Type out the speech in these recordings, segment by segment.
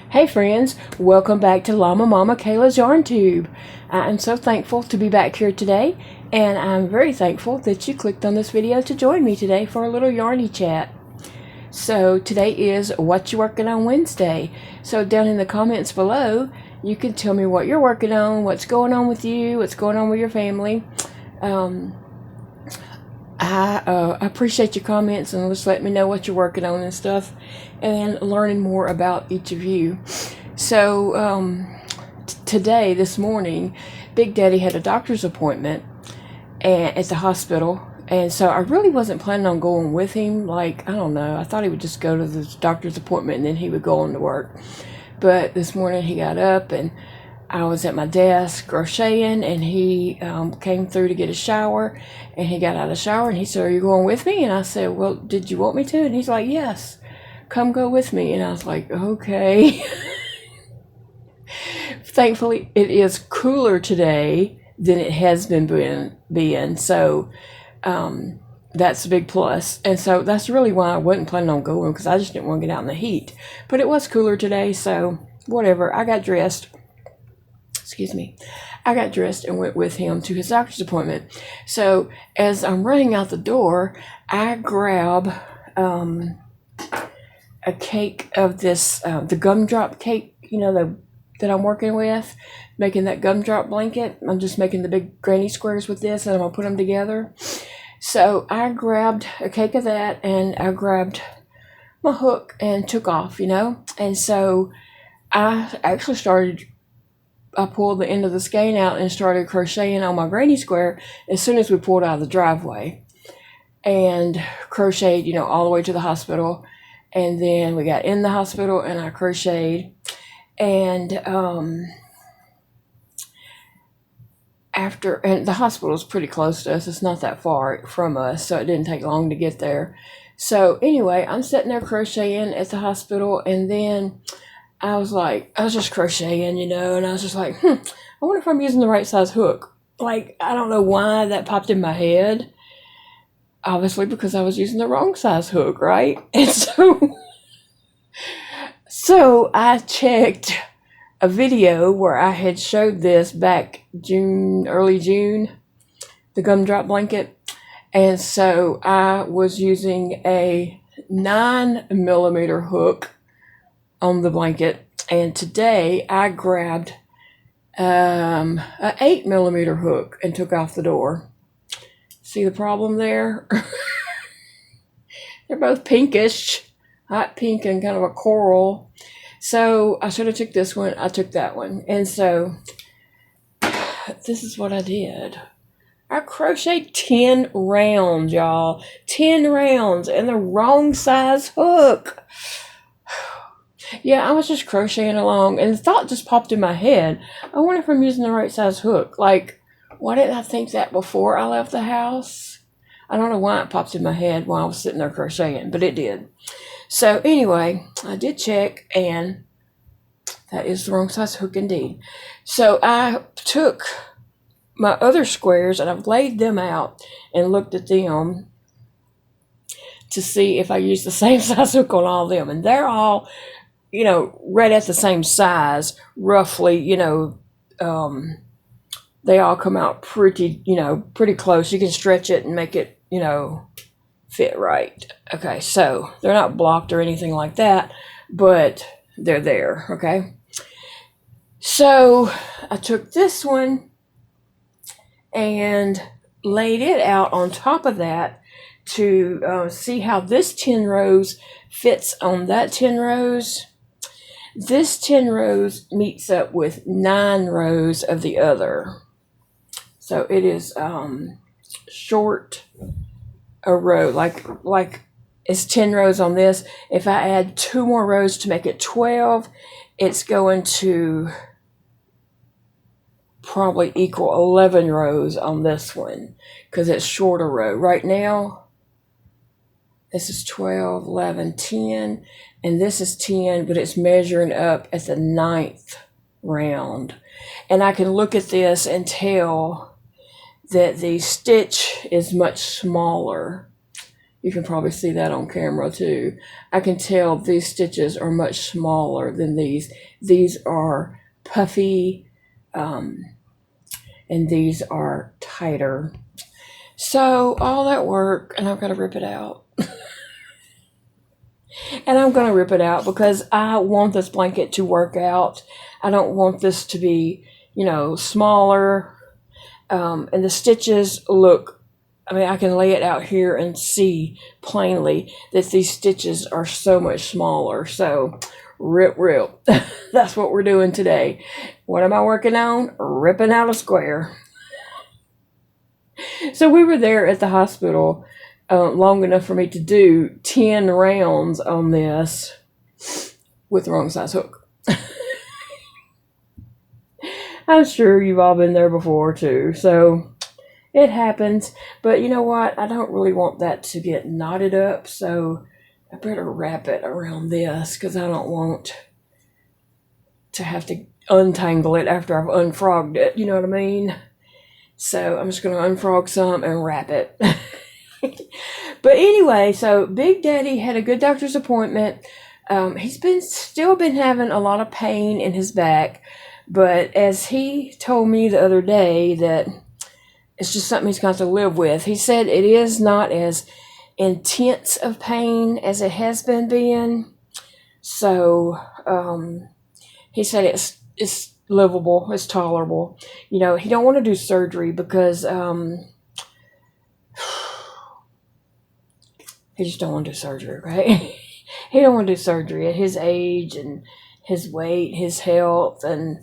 Hey friends, welcome back to Llamamakayla's Yarn Tube. I am so thankful to be back here today, and I'm very thankful that you clicked on this video to join me today for a little yarny chat. So today is What You Working On Wednesday. So down in the comments below, you can tell me what you're working on, what's going on with you, what's going on with your family. I appreciate your comments and just let me know what you're working on and stuff, and learning more about each of you. So today, this morning, Big Daddy had a doctor's appointment at the hospital, and so I really wasn't planning on going with him. Like, I don't know, I thought he would just go to the doctor's appointment and then he would go on to work. But this morning he got up and I was at my desk crocheting, and he came through to get a shower, and he got out of the shower and he said, "Are you going with me?" And I said, "Well, did you want me to?" And he's like, "Yes, come go with me." And I was like, okay. Thankfully, it is cooler today than it has been, so that's a big plus. And so that's really why I wasn't planning on going, because I just didn't want to get out in the heat. But it was cooler today, so whatever. I got dressed and went with him to his doctor's appointment. So as I'm running out the door, I grab a cake of this, the gumdrop cake, that I'm working with, making that gumdrop blanket. I'm just making the big granny squares with this, and I'm going to put them together. So I grabbed a cake of that, and I grabbed my hook and took off, And so I actually I pulled the end of the skein out and started crocheting on my granny square as soon as we pulled out of the driveway, and crocheted, all the way to the hospital. And then we got in the hospital and I crocheted, and the hospital is pretty close to us. It's not that far from us, so it didn't take long to get there. So anyway, I'm sitting there crocheting at the hospital, and then I was just crocheting, and I was just like, I wonder if I'm using the right size hook. Like, I don't know why that popped in my head. Obviously because I was using the wrong size hook, right? And so I checked a video where I had showed this back early June, the gumdrop blanket. And so I was using a 9mm hook on the blanket, and today I grabbed an 8mm hook and took off the door. See the problem there? They're both pinkish, hot pink and kind of a coral. So I should have took this one. I took that one, and so this is what I did. I crocheted 10 rounds, y'all. 10 rounds and the wrong size hook. Yeah, I was just crocheting along, and the thought just popped in my head. I wonder if I'm using the right size hook. Like, why didn't I think that before I left the house? I don't know why it popped in my head while I was sitting there crocheting, but it did. So anyway, I did check, and that is the wrong size hook indeed. So I took my other squares and I've laid them out and looked at them to see if I use the same size hook on all of them. And they're all, right at the same size, roughly. They all come out pretty close. You can stretch it and make it, fit right. Okay, so they're not blocked or anything like that, but they're there, okay? So I took this one and laid it out on top of that to see how this 10 rows fits on that 10 rows. This 10 rows meets up with 9 rows of the other. So it is short a row, like it's 10 rows on this. If I add 2 more rows to make it 12, it's going to probably equal 11 rows on this one, because it's shorter row. Right now, this is 12, 11, 10, and this is 10, but it's measuring up at the 9th round. And I can look at this and tell that the stitch is much smaller You can probably see that on camera too. I can tell these stitches are much smaller than these. These are puffy, and these are tighter. So all that work, and I've got to rip it out. And I'm going to rip it out because I want this blanket to work out. I don't want this to be, smaller. And the stitches look, I can lay it out here and see plainly that these stitches are so much smaller. So rip. That's what we're doing today. What am I working on? Ripping out a square. So we were there at the hospital long enough for me to do 10 rounds on this with the wrong size hook. I'm sure you've all been there before too, so it happens. But you know what? I don't really want that to get knotted up, so I better wrap it around this because I don't want to have to untangle it after I've unfrogged it, you know what I mean? So I'm just going to unfrog some and wrap it. But anyway, so Big Daddy had a good doctor's appointment. He's still been having a lot of pain in his back, but as he told me the other day that it's just something he's got to live with. He said it is not as intense of pain as it has been being. So he said it's livable, it's tolerable. He don't want to do surgery because he just don't want to do surgery, right? He don't want to do surgery at his age and his weight, his health, and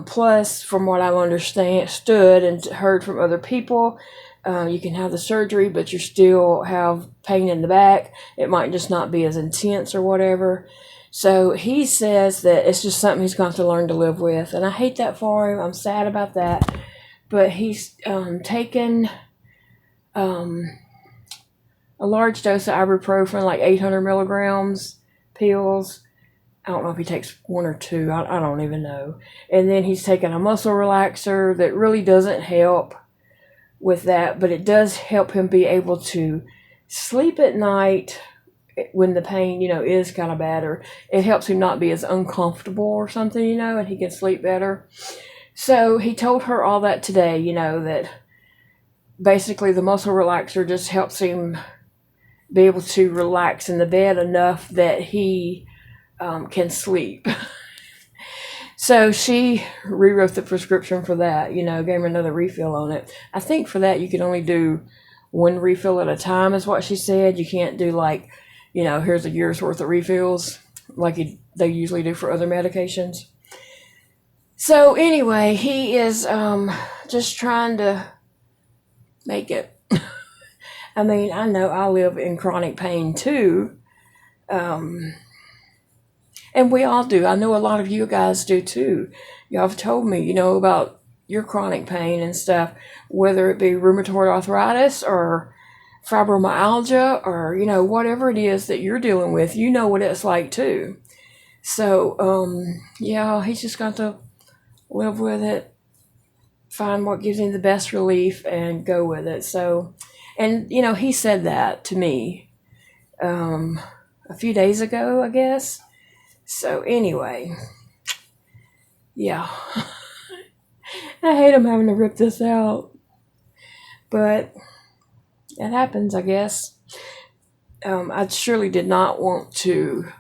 plus, from what I've understood and heard from other people, you can have the surgery, but you still have pain in the back. It might just not be as intense or whatever. So he says that it's just something he's got to learn to live with, and I hate that for him. I'm sad about that. But he's taken a large dose of ibuprofen, like 800 milligrams pills. I don't know if he takes one or two. I don't even know. And then he's taking a muscle relaxer that really doesn't help with that, but it does help him be able to sleep at night when the pain, is kind of bad, or it helps him not be as uncomfortable or something, and he can sleep better. So he told her all that today, that basically the muscle relaxer just helps him be able to relax in the bed enough that he can sleep. So she rewrote the prescription for that, gave him another refill on it. I think for that you can only do one refill at a time is what she said. You can't do here's a year's worth of refills like they usually do for other medications. So anyway, he is just trying to make it. I know I live in chronic pain too. And we all do. I know a lot of you guys do too. Y'all have told me, about your chronic pain and stuff, whether it be rheumatoid arthritis or fibromyalgia or, whatever it is that you're dealing with, what it's like too. So, he's just got to live with it, find what gives him the best relief and go with it. So, and, he said that to me a few days ago, I guess. So anyway, yeah, I hate him having to rip this out, but it happens, I guess. I surely did not want to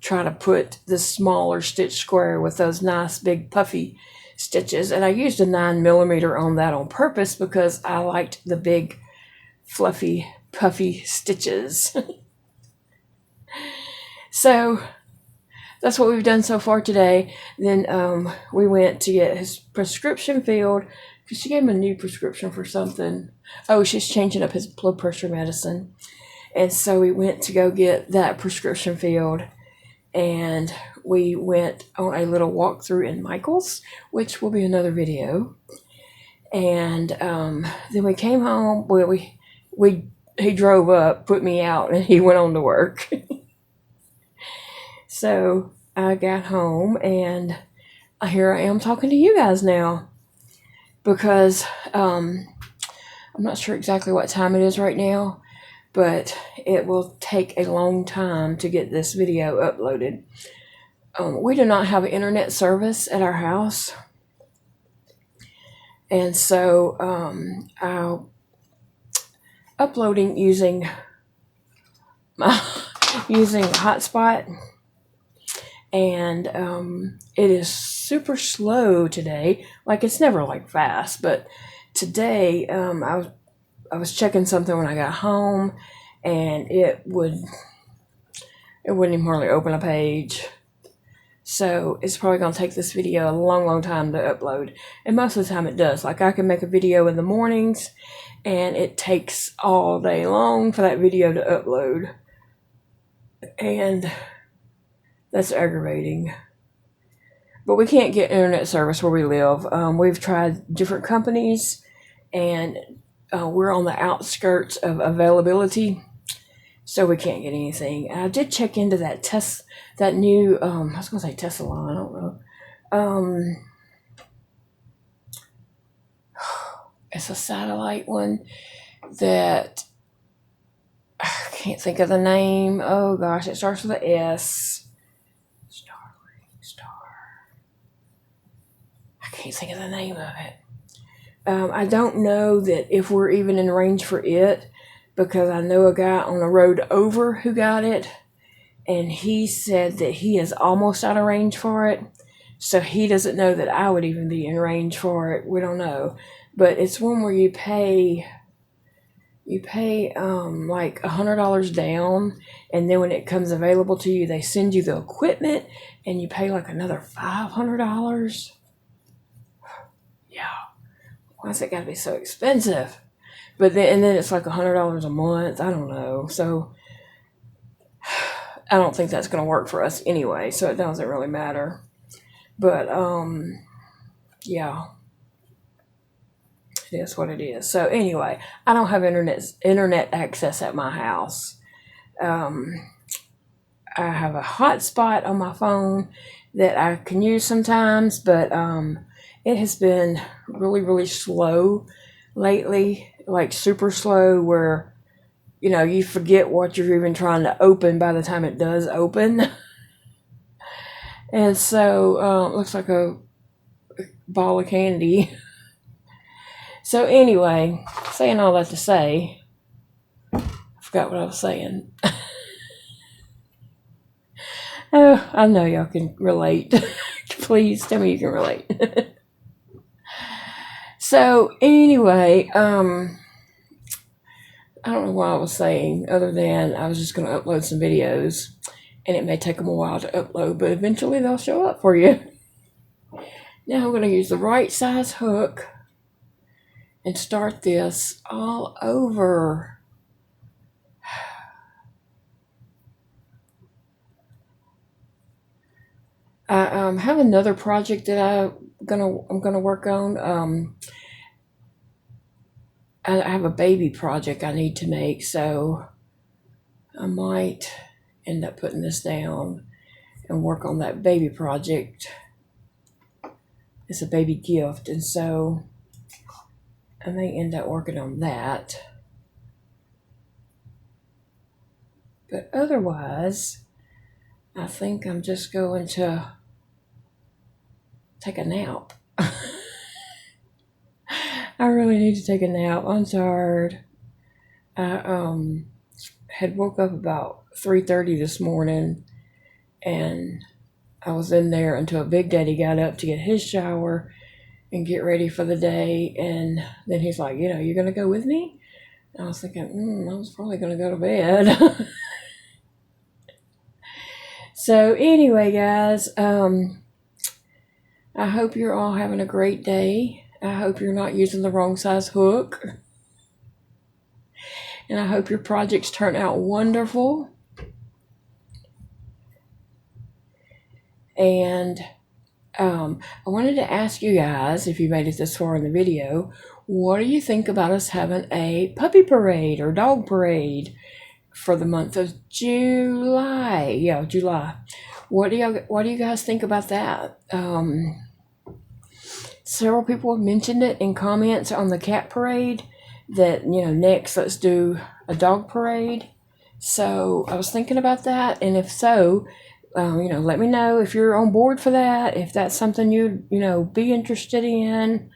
try to put the smaller stitch square with those nice big puffy stitches, and I used a 9mm on that on purpose because I liked the big fluffy puffy stitches. So that's what we've done so far today. Then we went to get his prescription filled because she gave him a new prescription for something. Oh, she's changing up his blood pressure medicine. And so we went to go get that prescription filled. And we went on a little walkthrough in Michael's, which will be another video. And then we came home. Well, he drove up, put me out, and he went on to work. So I got home, and here I am talking to you guys now because I'm not sure exactly what time it is right now, but it will take a long time to get this video uploaded. We do not have internet service at our house, and so I'm uploading using hotspot, and it is super slow today. Like, it's never like fast, but today I was checking something when I got home, and it wouldn't even hardly open a page. So it's probably going to take this video a long time to upload. And most of the time it does. Like, I can make a video in the mornings, and it takes all day long for that video to upload. And that's aggravating. But we can't get internet service where we live. We've tried different companies, and we're on the outskirts of availability, so we can't get anything. And I did check into that new, I was going to say Tesla, I don't know. It's a satellite one that I can't think of the name. Oh gosh, it starts with a S. I can't think of the name of it. I don't know that if we're even in range for it, because I know a guy on the road over who got it, and he said that he is almost out of range for it, so he doesn't know that I would even be in range for it. We don't know, but it's one where you pay like $100 down, and then when it comes available to you, they send you the equipment, and you pay like another $500. Yeah, why's it got to be so expensive? But then it's like $100 a month. I don't know. So I don't think that's going to work for us anyway. So it doesn't really matter. But yeah, it is what it is. So anyway, I don't have internet access at my house. I have a hotspot on my phone that I can use sometimes, but it has been really slow lately, like super slow, where you forget what you're even trying to open by the time it does open. And so it looks like a ball of candy. So anyway, saying all that to say, I forgot what I was saying. Oh, I know y'all can relate. Please tell me you can relate. So anyway, I don't know what I was saying, other than I was just going to upload some videos, and it may take them a while to upload, but eventually they'll show up for you. Now I'm going to use the right size hook and start this all over. I have another project that I'm gonna work on. I have a baby project I need to make, so I might end up putting this down and work on that baby project. It's a baby gift, and so I may end up working on that. But otherwise, I think I'm just going to take a nap. I really need to take a nap. I'm tired. I had woke up about 3:30 this morning, and I was in there until Big Daddy got up to get his shower and get ready for the day, and then he's like, "You gonna go with me?" And I was thinking, I was probably gonna go to bed. So anyway, guys, I hope you're all having a great day. I hope you're not using the wrong size hook. And I hope your projects turn out wonderful. And I wanted to ask you guys, if you made it this far in the video, what do you think about us having a puppy parade or dog parade for the month of July? Yeah, July. What do you guys think about that? Several people have mentioned it in comments on the cat parade, that, next let's do a dog parade. So I was thinking about that, and if so, let me know if you're on board for that, if that's something you'd, be interested in.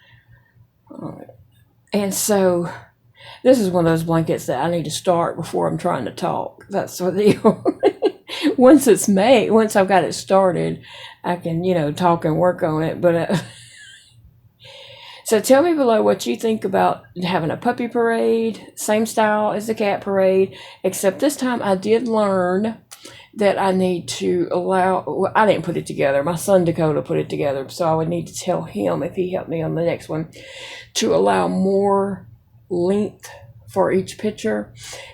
And so this is one of those blankets that I need to start before I'm trying to talk. That's the deal. Once it's made, once I've got it started, I can, talk and work on it. But so tell me below what you think about having a puppy parade, same style as the cat parade, except this time I did learn that I need to well, I didn't put it together. My son Dakota put it together, so I would need to tell him, if he helped me on the next one, to allow more length for each picture.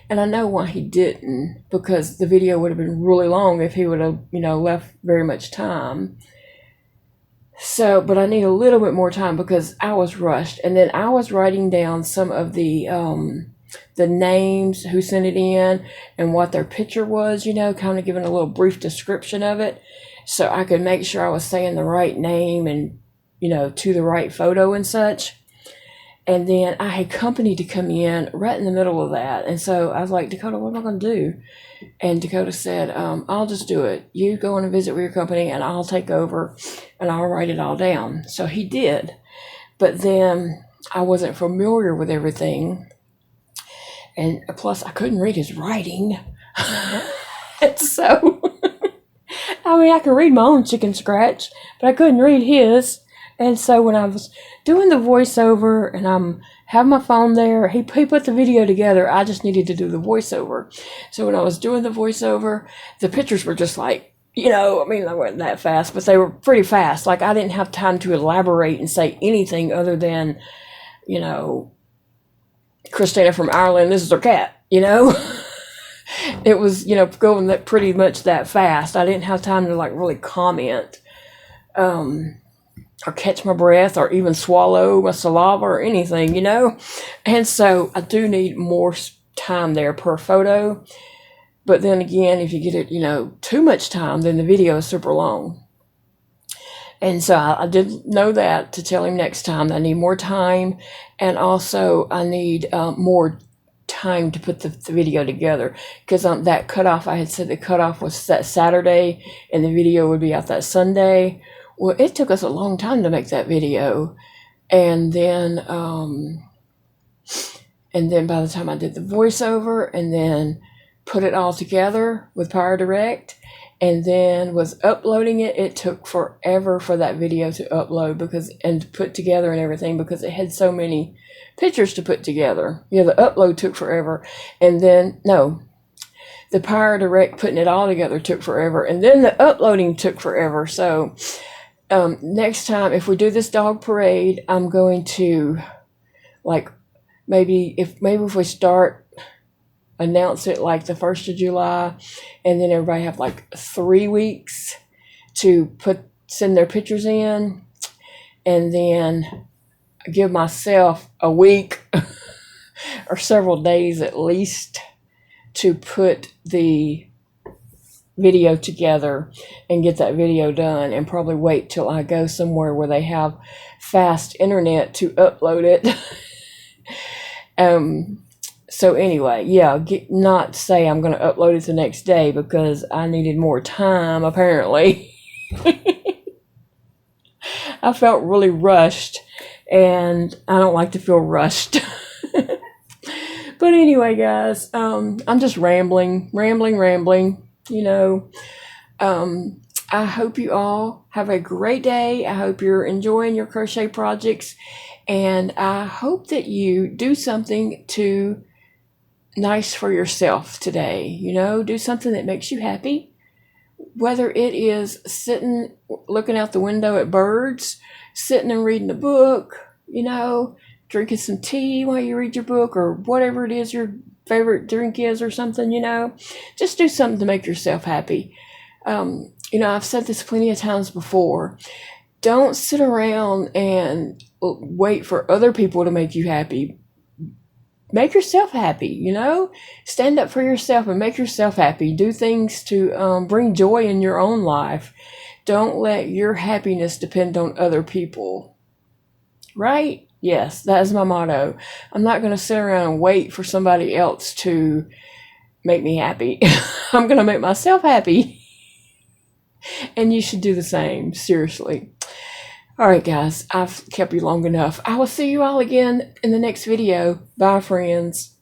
And I know why he didn't, because the video would have been really long if he would have, left very much time. So, but I need a little bit more time because I was rushed. And then I was writing down some of the names who sent it in and what their picture was, kind of giving a little brief description of it, so I could make sure I was saying the right name and, to the right photo and such. And then I had company to come in right in the middle of that. And so I was like, Dakota, what am I going to do? And Dakota said, I'll just do it. You go on a visit with your company and I'll take over and I'll write it all down. So he did. But then I wasn't familiar with everything. And plus I couldn't read his writing. And so, I can read my own chicken scratch, but I couldn't read his. And so when I was doing the voiceover and I'm having my phone there, he put the video together. I just needed to do the voiceover. So when I was doing the voiceover, the pictures were just like, they weren't that fast, but they were pretty fast. Like I didn't have time to elaborate and say anything other than, Christina from Ireland, this is her cat, It was, going that pretty much that fast. I didn't have time to really comment. Or catch my breath or even swallow my saliva or anything, And so I do need more time there per photo. But then again, if you get it, too much time, then the video is super long. And so I did know that to tell him next time that I need more time. And also I need more time to put the video together. Because on that cutoff, I had said the cutoff was that Saturday and the video would be out that Sunday. Well, it took us a long time to make that video. And then by the time I did the voiceover and then put it all together with Power Direct and then was uploading it, it took forever for that video to upload and to put together and everything because it had so many pictures to put together. The upload took forever. And then, the Power Direct putting it all together took forever. And then the uploading took forever. So next time, if we do this dog parade, I'm going to maybe if we announce it like the 1st of July, and then everybody have 3 weeks to send their pictures in, and then give myself a week or several days at least to put the video together and get that video done, and probably wait till I go somewhere where they have fast internet to upload it. So anyway, not say I'm going to upload it the next day because I needed more time apparently. I felt really rushed, and I don't like to feel rushed. But anyway, guys, I'm just rambling. I hope you all have a great day. I hope you're enjoying your crochet projects, and I hope that you do something nice for yourself today. Do something that makes you happy, whether it is sitting looking out the window at birds, sitting and reading a book, drinking some tea while you read your book, or whatever it is your favorite drink is or something. Just do something to make yourself happy. I've said this plenty of times before. Don't sit around and wait for other people to make you happy. Make yourself happy, Stand up for yourself and make yourself happy. Do things to bring joy in your own life. Don't let your happiness depend on other people. Right? Yes, that is my motto. I'm not going to sit around and wait for somebody else to make me happy. I'm going to make myself happy. And you should do the same, seriously. All right, guys, I've kept you long enough. I will see you all again in the next video. Bye, friends.